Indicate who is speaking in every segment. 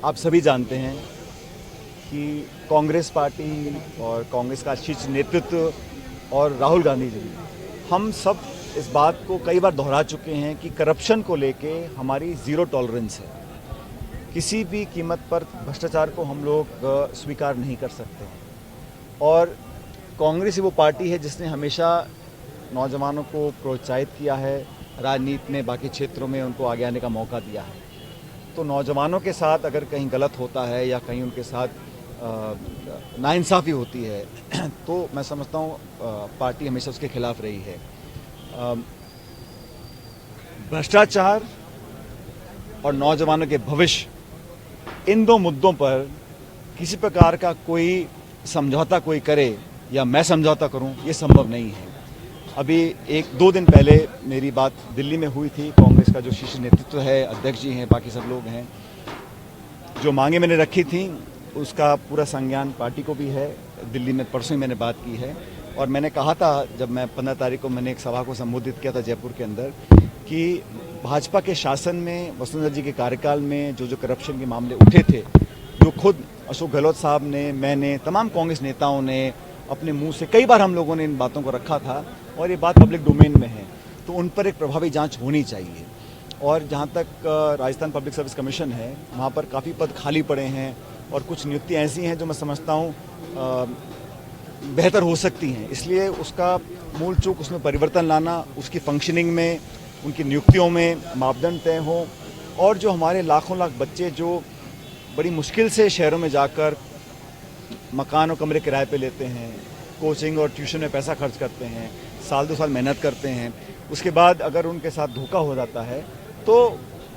Speaker 1: आप सभी जानते हैं कि कांग्रेस पार्टी और कांग्रेस का शीर्ष नेतृत्व और राहुल गांधी जी, हम सब इस बात को कई बार दोहरा चुके हैं कि करप्शन को लेके हमारी ज़ीरो टॉलरेंस है। किसी भी कीमत पर भ्रष्टाचार को हम लोग स्वीकार नहीं कर सकते। और कांग्रेस ही वो पार्टी है जिसने हमेशा नौजवानों को प्रोत्साहित किया है, राजनीति में बाकी क्षेत्रों में उनको आगे आने का मौका दिया है। तो नौजवानों के साथ अगर कहीं गलत होता है या कहीं उनके साथ नाइंसाफ़ी होती है तो मैं समझता हूँ पार्टी हमेशा उसके खिलाफ रही है। भ्रष्टाचार और नौजवानों के भविष्य, इन दो मुद्दों पर किसी प्रकार का कोई समझौता कोई करे या मैं समझौता करूं, ये संभव नहीं है। अभी 1-2 दिन पहले मेरी बात दिल्ली में हुई थी। कांग्रेस का जो शीर्ष नेतृत्व है, अध्यक्ष जी हैं, बाकी सब लोग हैं, जो मांगे मैंने रखी थी उसका पूरा संज्ञान पार्टी को भी है। दिल्ली में परसों ही मैंने बात की है और मैंने कहा था, जब मैं 15 तारीख को मैंने एक सभा को संबोधित किया था जयपुर के अंदर, कि भाजपा के शासन में, वसुंधरा जी के कार्यकाल में जो करप्शन के मामले उठे थे, जो खुद अशोक गहलोत साहब ने, मैंने, तमाम कांग्रेस नेताओं ने अपने मुंह से कई बार हम लोगों ने इन बातों को रखा था और ये बात पब्लिक डोमेन में है, तो उन पर एक प्रभावी जांच होनी चाहिए। और जहाँ तक राजस्थान पब्लिक सर्विस कमीशन है, वहाँ पर काफ़ी पद खाली पड़े हैं और कुछ नियुक्तियाँ ऐसी हैं जो मैं समझता हूँ बेहतर हो सकती हैं। इसलिए उसका मूल चूक उसमें परिवर्तन लाना, उसकी फंक्शनिंग में, उनकी नियुक्तियों में मापदंड तय हों और जो हमारे लाखों लाख बच्चे जो बड़ी मुश्किल से शहरों में जाकर मकान और कमरे किराए पे लेते हैं, कोचिंग और ट्यूशन में पैसा खर्च करते हैं, साल 2 साल मेहनत करते हैं, उसके बाद अगर उनके साथ धोखा हो जाता है तो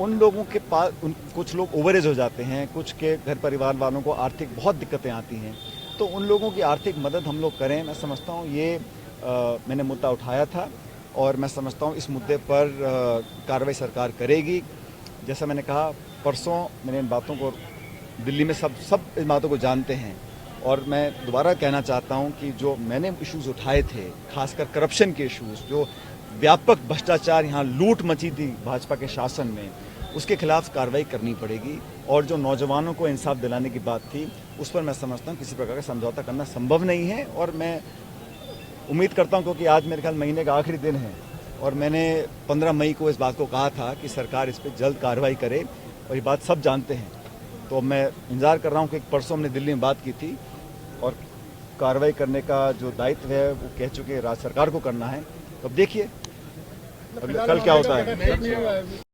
Speaker 1: उन लोगों के पास कुछ लोग ओवरेज हो जाते हैं, कुछ के घर परिवार वालों को आर्थिक बहुत दिक्कतें आती हैं, तो उन लोगों की आर्थिक मदद हम लोग करें। मैं समझता हूँ ये मैंने मुद्दा उठाया था और मैं समझता हूँ इस मुद्दे पर कार्रवाई सरकार करेगी। जैसा मैंने कहा, परसों मैंने इन बातों को दिल्ली में सब इन बातों को जानते हैं और मैं दोबारा कहना चाहता हूं कि जो मैंने इश्यूज़ उठाए थे, खासकर करप्शन के इश्यूज़, जो व्यापक भ्रष्टाचार, यहाँ लूट मची थी भाजपा के शासन में, उसके खिलाफ कार्रवाई करनी पड़ेगी। और जो नौजवानों को इंसाफ दिलाने की बात थी, उस पर मैं समझता हूँ किसी प्रकार का समझौता करना संभव नहीं है। और मैं उम्मीद करता हूँ, क्योंकि आज मेरे ख्याल महीने का आखिरी दिन है और मैंने 15 मई को इस बात को कहा था कि सरकार इस पर जल्द कार्रवाई करे और ये बात सब जानते हैं। तो मैं इंतज़ार कर रहा हूँ कि परसों हमने दिल्ली में बात की थी और कार्रवाई करने का जो दायित्व है वो कह चुके राज्य सरकार को करना है। तो अब देखिए कल क्या होता है।